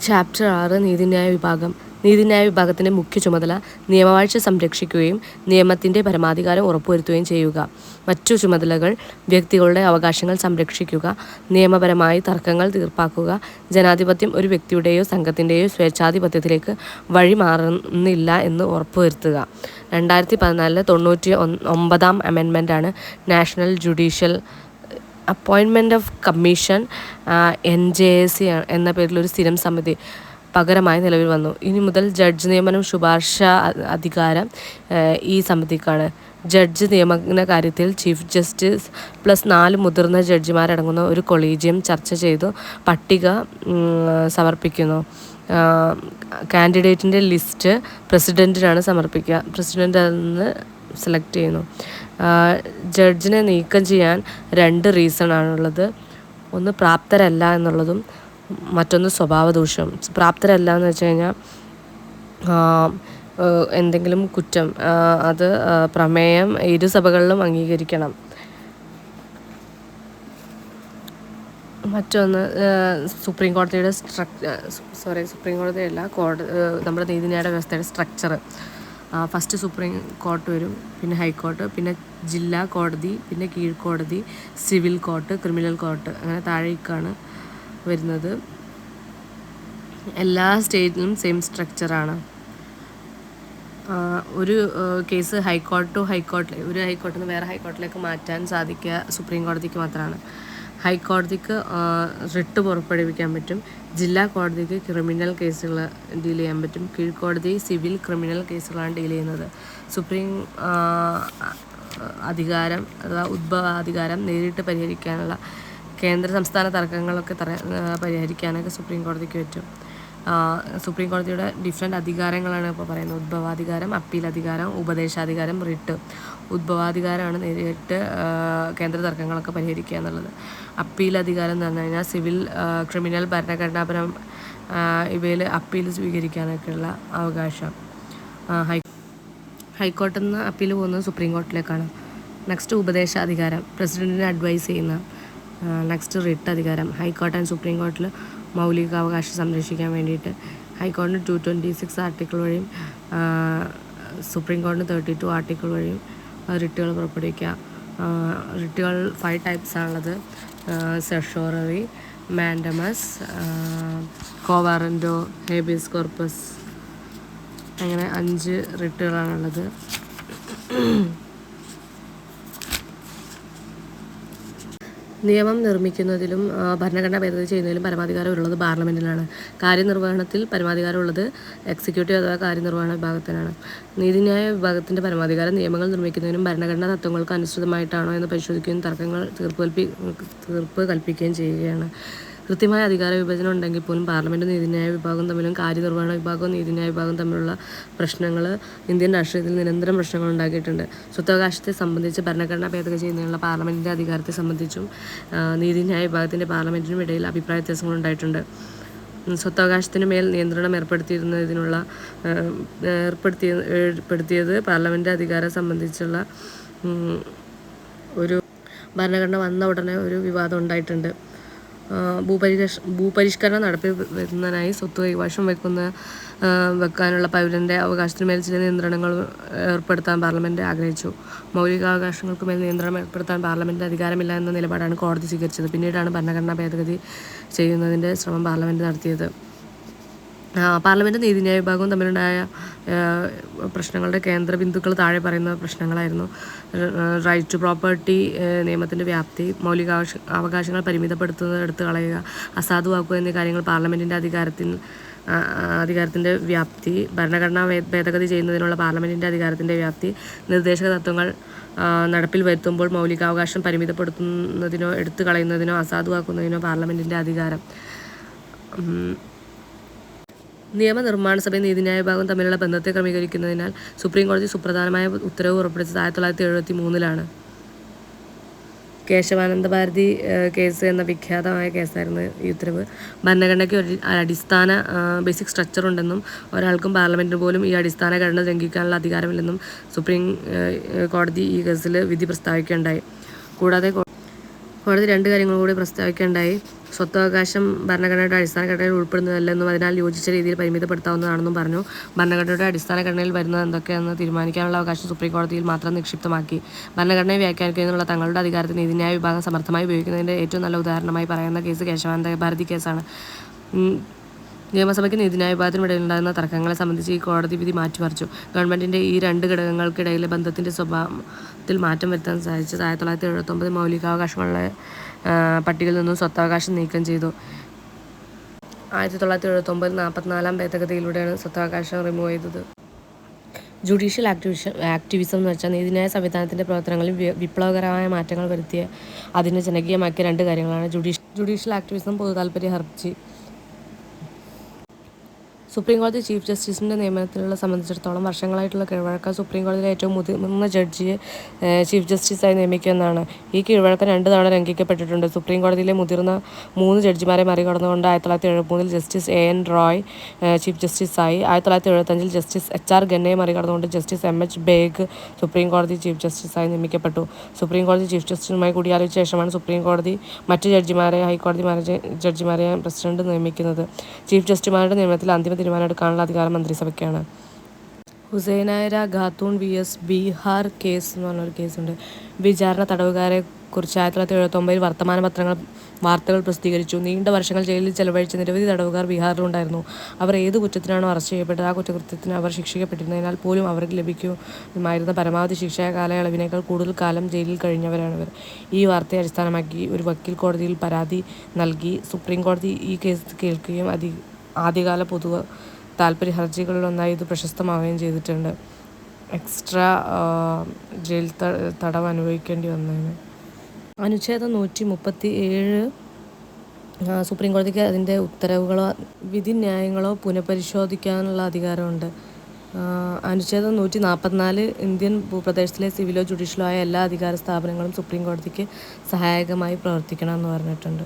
Chapter 6 നീതിന്യായ വിഭാഗം. നീതിന്യായ വിഭാഗത്തിൻ്റെ മുഖ്യ ചുമതല നിയമവാഴ്ച സംരക്ഷിക്കുകയും നിയമത്തിൻ്റെ പരമാധികാരം ഉറപ്പുവരുത്തുകയും ചെയ്യുക. മറ്റു ചുമതലകൾ വ്യക്തികളുടെ അവകാശങ്ങൾ സംരക്ഷിക്കുക, നിയമപരമായി തർക്കങ്ങൾ തീർപ്പാക്കുക, ജനാധിപത്യം ഒരു വ്യക്തിയുടെയോ സംഘത്തിൻ്റെയോ സ്വേച്ഛാധിപത്യത്തിലേക്ക് വഴിമാറുന്നില്ല എന്ന് ഉറപ്പുവരുത്തുക. 2014 99-ാം അമെൻമെൻ്റാണ് നാഷണൽ ജുഡീഷ്യൽ അപ്പോയിൻമെൻ്റ് ഓഫ് കമ്മീഷൻ NJAC എന്ന പേരിലൊരു സ്ഥിരം സമിതി പകരമായി നിലവിൽ വന്നു. ഇനി മുതൽ ജഡ്ജ് നിയമനം ശുപാർശ അധികാരം ഈ സമിതിക്കാണ്. ജഡ്ജ് നിയമന കാര്യത്തിൽ ചീഫ് ജസ്റ്റിസ് പ്ലസ് 4 മുതിർന്ന ജഡ്ജിമാരടങ്ങുന്ന ഒരു കൊളീജിയം ചർച്ച ചെയ്തു പട്ടിക സമർപ്പിക്കുന്നു. കാൻഡിഡേറ്റിൻ്റെ ലിസ്റ്റ് പ്രസിഡൻറ്റിനാണ് സമർപ്പിക്കുക. പ്രസിഡൻ്റ് അതിന് സെലക്ട് ചെയ്യുന്നു. ജഡ്ജിനെ നീക്കം ചെയ്യാൻ 2 റീസണാണുള്ളത്. ഒന്ന് പ്രാപ്തരല്ല എന്നുള്ളതും മറ്റൊന്ന് സ്വഭാവദൂഷ്യം. പ്രാപ്തരല്ല എന്ന് വെച്ച് കഴിഞ്ഞാൽ എന്തെങ്കിലും കുറ്റം അത് പ്രമേയം ഇരുസഭകളിലും അംഗീകരിക്കണം. മറ്റൊന്ന് സുപ്രീം കോടതിയുടെ സുപ്രീം കോടതിയല്ല നമ്മുടെ നീതിന്യായ വ്യവസ്ഥയുടെ സ്ട്രക്ചർ. ഫസ്റ്റ് സുപ്രീം കോർട്ട് വരും, പിന്നെ ഹൈക്കോർട്ട്, പിന്നെ ജില്ലാ കോടതി, പിന്നെ കീഴ്ക്കോടതി, സിവിൽ കോർട്ട്, ക്രിമിനൽ കോർട്ട്, അങ്ങനെ താഴേക്കാണ് വരുന്നത്. എല്ലാ സ്റ്റേറ്റിലും സെയിം സ്ട്രക്ചറാണ്. ഒരു കേസ് ഹൈക്കോർട്ടിൽ ഒരു ഹൈക്കോർട്ടിൽ നിന്ന് വേറെ ഹൈക്കോർട്ടിലേക്ക് മാറ്റാൻ സാധിക്കുക സുപ്രീം കോടതിക്ക് മാത്രമാണ്. ഹൈക്കോടതിക്ക് റിട്ട് പുറപ്പെടുവിക്കാൻ പറ്റും. ജില്ലാ കോടതിക്ക് ക്രിമിനൽ കേസുകൾ ഡീൽ ചെയ്യാൻ പറ്റും. കീഴ്ക്കോടതി സിവിൽ ക്രിമിനൽ കേസുകളാണ് ഡീൽ ചെയ്യുന്നത്. സുപ്രീം അധികാരം അഥവാ ഉദ്ഭവാധികാരം നേരിട്ട് പരിഹരിക്കാനുള്ള കേന്ദ്ര സംസ്ഥാന തർക്കങ്ങളൊക്കെ പരിഹരിക്കാനൊക്കെ സുപ്രീം കോടതിക്ക് പറ്റും. സുപ്രീം കോടതിയുടെ ഡിഫറെൻറ്റ് അധികാരങ്ങളാണ് ഇപ്പോൾ പറയുന്നത്. ഉദ്ഭവാധികാരം, അപ്പീൽ അധികാരം, ഉപദേശാധികാരം, റിട്ട്. ഉദ്ഭവാധികാരമാണ് നേരിട്ട് കേന്ദ്ര തർക്കങ്ങളൊക്കെ പരിഹരിക്കുക എന്നുള്ളത്. അപ്പീൽ അധികാരം എന്ന് പറഞ്ഞു കഴിഞ്ഞാൽ സിവിൽ, ക്രിമിനൽ, ഭരണഘടനാപരം ഇവയിൽ അപ്പീൽ സ്വീകരിക്കാനൊക്കെയുള്ള അവകാശം. ഹൈക്കോർട്ടിൽ നിന്ന് അപ്പീൽ പോകുന്നത് സുപ്രീം കോർട്ടിലേക്കാണ്. നെക്സ്റ്റ് ഉപദേശാധികാരം, പ്രസിഡൻറ്റിനെ അഡ്വൈസ് ചെയ്യുന്ന. നെക്സ്റ്റ് റിട്ട് അധികാരം. ഹൈക്കോർട്ട് ആൻഡ് സുപ്രീം കോർട്ടിൽ മൗലികാവകാശം സംരക്ഷിക്കാൻ വേണ്ടിയിട്ട് ഹൈക്കോടതിന് 226 ആർട്ടിക്കിൾ വഴിയും സുപ്രീം കോടതിന് 32 ആർട്ടിക്കിൾ വഴിയും റിട്ടുകൾ പുറപ്പെടുവിക്കുക. റിട്ടുകൾ 5 ടൈപ്സാണുള്ളത്. സെഷോററി, മാൻഡമസ്, കോവാറൻറ്റോ, ഹേബിയസ് കോർപ്പസ്, അങ്ങനെ 5 റിട്ടുകളാണുള്ളത്. നിയമം നിർമ്മിക്കുന്നതിലും ഭരണഘടന ഭേദഗതി ചെയ്യുന്നതിലും പരമാധികാരം ഉള്ളത് പാർലമെൻറ്റിനാണ്. കാര്യനിർവഹണത്തിൽ പരമാധികാരം ഉള്ളത് എക്സിക്യൂട്ടീവ് അഥവാ കാര്യനിർവഹണ വിഭാഗത്തിനാണ്. നീതിന്യായ വിഭാഗത്തിൻ്റെ പരമാധികാരം നിയമങ്ങൾ നിർമ്മിക്കുന്നതിനും ഭരണഘടനാ തത്വങ്ങൾക്ക് അനുസൃതമായിട്ടാണോ എന്ന് പരിശോധിക്കുകയും തർക്കങ്ങൾ തീർപ്പ് കൽപ്പിക്കുകയും ചെയ്യുകയാണ്. കൃത്യമായ അധികാര വിഭജനം ഉണ്ടെങ്കിൽ പോലും പാർലമെൻറ്റും നീതിന്യായ വിഭാഗവും തമ്മിലും കാര്യനിർവഹണ വിഭാഗവും നീതിന്യായ വിഭാഗവും തമ്മിലുള്ള പ്രശ്നങ്ങൾ ഇന്ത്യൻ രാഷ്ട്രീയത്തിൽ നിരന്തരം പ്രശ്നങ്ങൾ ഉണ്ടാക്കിയിട്ടുണ്ട്. സ്വത്തവകാശത്തെ സംബന്ധിച്ച് ഭരണഘടന ഭേദഗതി ചെയ്യുന്നതിനുള്ള പാർലമെൻറ്റിൻ്റെ അധികാരത്തെ സംബന്ധിച്ചും നീതിന്യായ വിഭാഗത്തിൻ്റെ പാർലമെൻറ്റിനും ഇടയിൽ അഭിപ്രായ വ്യത്യാസങ്ങൾ ഉണ്ടായിട്ടുണ്ട്. സ്വത്തവകാശത്തിന് മേൽ നിയന്ത്രണം ഏർപ്പെടുത്തിയത് പാർലമെൻറ്റ് അധികാരം സംബന്ധിച്ചുള്ള ഒരു ഭരണഘടന വന്ന ഉടനെ ഒരു വിവാദം ഉണ്ടായിട്ടുണ്ട്. ഭൂപരിഷ്കരണം നടപ്പിൽ വരുന്നതിനായി സ്വത്ത് കൈവശം വെക്കാനുള്ള പൗരൻ്റെ അവകാശത്തിന് മേൽ ചില നിയന്ത്രണങ്ങൾ ഏർപ്പെടുത്താൻ പാർലമെൻറ്റ് ആഗ്രഹിച്ചു. മൗലികാവകാശങ്ങൾക്ക് മേൽ നിയന്ത്രണം ഏർപ്പെടുത്താൻ പാർലമെൻറ്റിന് അധികാരമില്ല എന്ന നിലപാടാണ് കോടതി സ്വീകരിച്ചത്. പിന്നീടാണ് ഭരണഘടനാ ഭേദഗതി ചെയ്യുന്നതിൻ്റെ ശ്രമം പാർലമെൻറ്റ് നടത്തിയത്. പാർലമെൻറ്റും നീതിന്യായ വിഭാഗവും തമ്മിലുണ്ടായ പ്രശ്നങ്ങളുടെ കേന്ദ്ര ബിന്ദുക്കൾ താഴെ പറയുന്ന പ്രശ്നങ്ങളായിരുന്നു. റൈറ്റ് ടു പ്രോപ്പർട്ടി നിയമത്തിൻ്റെ വ്യാപ്തി, അവകാശങ്ങൾ പരിമിതപ്പെടുത്തുന്നത് എടുത്തു കളയുക, അസാധുവാക്കുക എന്നീ കാര്യങ്ങൾ പാർലമെൻറ്റിൻ്റെ അധികാരത്തിൻ്റെ വ്യാപ്തി, ഭരണഘടനാ ഭേദഗതി ചെയ്യുന്നതിനുള്ള പാർലമെൻറ്റിൻ്റെ അധികാരത്തിൻ്റെ വ്യാപ്തി, നിർദ്ദേശക തത്വങ്ങൾ നടപ്പിൽ വരുത്തുമ്പോൾ മൗലികാവകാശം പരിമിതപ്പെടുത്തുന്നതിനോ എടുത്തു കളയുന്നതിനോ അസാധുവാക്കുന്നതിനോ പാർലമെൻറ്റിൻ്റെ അധികാരം. നിയമനിർമ്മാണ സഭയും നീതിന്യായ വിഭാഗവും തമ്മിലുള്ള ബന്ധത്തെ ക്രമീകരിക്കുന്നതിനാൽ സുപ്രീം കോടതി സുപ്രധാനമായ ഉത്തരവ് പുറപ്പെടുവിച്ചത് 1973 കേശവാനന്ദ ഭാരതി കേസ് എന്ന വിഖ്യാതമായ കേസായിരുന്നു ഈ ഉത്തരവ്. ഭരണഘടനയ്ക്ക് ഒരു അടിസ്ഥാന ബേസിക് സ്ട്രക്ചർ ഉണ്ടെന്നും ഒരാൾക്കും പാർലമെൻറ്റിന് പോലും ഈ അടിസ്ഥാന ഘടന ലംഘിക്കാനുള്ള അധികാരമില്ലെന്നും സുപ്രീം കോടതി ഈ കേസിൽ വിധി പ്രസ്താവിക്കുകയുണ്ടായി. കൂടാതെ കോടതി 2 കാര്യങ്ങൾ കൂടി പ്രസ്താവിക്കുകയുണ്ടായി. സ്വത്തവകാശം ഭരണഘടനയുടെ അടിസ്ഥാന ഘടനയിൽ ഉൾപ്പെടുന്നതല്ലെന്നും അതിനാൽ യോജിച്ച രീതിയിൽ പരിമിതപ്പെടുത്താവുന്നതാണെന്നും പറഞ്ഞു. ഭരണഘടനയുടെ അടിസ്ഥാന ഘടനയിൽ വരുന്നത് എന്തൊക്കെയെന്ന് തീരുമാനിക്കാനുള്ള അവകാശം സുപ്രീംകോടതിയിൽ മാത്രം നിക്ഷിപ്തമാക്കി. ഭരണഘടനയെ വ്യാഖ്യാനിക്കുന്നതിനുള്ള തങ്ങളുടെ അധികാരത്തെ നീതിന്യായ വിഭാഗം സമർത്ഥമായി ഉപയോഗിക്കുന്നതിൻ്റെ ഏറ്റവും നല്ല ഉദാഹരണമായി പറയുന്ന കേസ് കേശവാനന്ദ ഭാരതി കേസാണ്. നിയമസഭയ്ക്ക് നീതിന്യായ വിഭാഗത്തിനുമിടയിലുണ്ടാകുന്ന തർക്കങ്ങളെ സംബന്ധിച്ച് ഈ കോടതി വിധി മാറ്റിമറിച്ചു. ഗവൺമെൻറ്റിൻ്റെ ഈ രണ്ട് ഘടകങ്ങൾക്കിടയിലെ ബന്ധത്തിൻ്റെ സ്വഭാവത്തിൽ മാറ്റം വരുത്താൻ സാധിച്ചത് 1979 മൗലികാവകാശങ്ങളുടെ പട്ടികയിൽ നിന്നും സ്വത്തവകാശം നീക്കം ചെയ്തു. 1979 44-ാം ഭേദഗതിയിലൂടെയാണ് സ്വത്തവകാശം റിമൂവ് ചെയ്തത്. ജുഡീഷ്യൽ ആക്ടിവിസം എന്ന് വെച്ചാൽ നീതിന്യായ സംവിധാനത്തിൻ്റെ പ്രവർത്തനങ്ങളിൽ വിപ്ലവകരമായ മാറ്റങ്ങൾ വരുത്തിയ അതിനെ ജനകീയമാക്കിയ രണ്ട് കാര്യങ്ങളാണ്. ജുഡീഷ്യൽ ആക്ടിവിസം പൊതുതാൽപര്യ ഹർജി. സുപ്രീംകോടതി ചീഫ് ജസ്റ്റിസിൻ്റെ നിയമനത്തിലുള്ള സംബന്ധിച്ചിടത്തോളം വർഷങ്ങളായിട്ടുള്ള കീഴ്വഴക്കം സുപ്രീംകോടതിയിലെ ഏറ്റവും മുതിർന്ന ജഡ്ജിയെ ചീഫ് ജസ്റ്റിസായി നിയമിക്കുമെന്നാണ്. ഈ കീഴ്വഴക്കം 2 തവണ ലംഘിക്കപ്പെട്ടിട്ടുണ്ട്. സുപ്രീംകോടതിയിലെ മുതിർന്ന 3 ജഡ്ജിമാരെ മറികടന്നുകൊണ്ട് 1973 ജസ്റ്റിസ് A.N. റോയ് ചീഫ് ജസ്റ്റിസായി. 1975 ജസ്റ്റിസ് H.R. ഖന്നയെ മറികടന്നുകൊണ്ട് ജസ്റ്റിസ് M.H. ബേഗ് സുപ്രീംകോടതി ചീഫ് ജസ്റ്റിസായി നിയമിക്കപ്പെട്ടു. സുപ്രീംകോടതി ചീഫ് ജസ്റ്റിസുമായി കൂടിയാലോചിച്ച ശേഷമാണ് സുപ്രീംകോടതി മറ്റ് ജഡ്ജിമാരെ ഹൈക്കോടതി ജഡ്ജിമാരെ പ്രസിഡന്റ് നിയമിക്കുന്നത്. ചീഫ് ജസ്റ്റിസുമാരുടെ നിയമനത്തിൽ അന്തിമ തീരുമാനം എടുക്കാനുള്ള അധികാരം മന്ത്രിസഭയ്ക്കാണ്. ഹുസൈനായ ഖാത്തൂൺ vs ബീഹാർ കേസ് എന്ന് പറഞ്ഞൊരു കേസുണ്ട്. വിചാരണ തടവുകാരെ കുറിച്ച് 1979 വാർത്തകൾ പ്രസിദ്ധീകരിച്ചു. നീണ്ട വർഷങ്ങൾ ജയിലിൽ ചെലവഴിച്ച നിരവധി തടവുകാർ ബീഹാറിലുണ്ടായിരുന്നു. അവർ ഏത് കുറ്റത്തിനാണോ അറസ്റ്റ് ചെയ്യപ്പെട്ടത് ആ കുറ്റകൃത്യത്തിന് അവർ ശിക്ഷിക്കപ്പെട്ടിരുന്നതിനാൽ പോലും അവർക്ക് ലഭിക്കുമായിരുന്ന പരമാവധി ശിക്ഷാ കാലയളവിനേക്കാൾ കൂടുതൽ കാലം ജയിലിൽ കഴിഞ്ഞവരാണിവർ. ഈ വാർത്തയെ അടിസ്ഥാനമാക്കി ഒരു വക്കീൽ കോടതിയിൽ പരാതി നൽകി. സുപ്രീം കോടതി ഈ കേസ് കേൾക്കുകയും ആദ്യകാല പൊതു താൽപര്യ ഹർജികളിലൊന്നായി ഇത് പ്രശസ്തമാവുകയും ചെയ്തിട്ടുണ്ട്. എക്സ്ട്രാ ജയിൽ തടവ് അനുഭവിക്കേണ്ടി വന്നതിന്. അനുച്ഛേദം 137 സുപ്രീം കോടതിക്ക് അതിൻ്റെ ഉത്തരവുകളോ വിധിന്യായങ്ങളോ പുനഃപരിശോധിക്കാനുള്ള അധികാരമുണ്ട്. അനുച്ഛേദം 144 ഇന്ത്യൻ ഭൂപ്രദേശത്തിലെ സിവിലോ ജുഡീഷ്യലോ ആയ എല്ലാ അധികാര സ്ഥാപനങ്ങളും സുപ്രീം കോടതിക്ക് സഹായകമായി പ്രവർത്തിക്കണം എന്ന് പറഞ്ഞിട്ടുണ്ട്.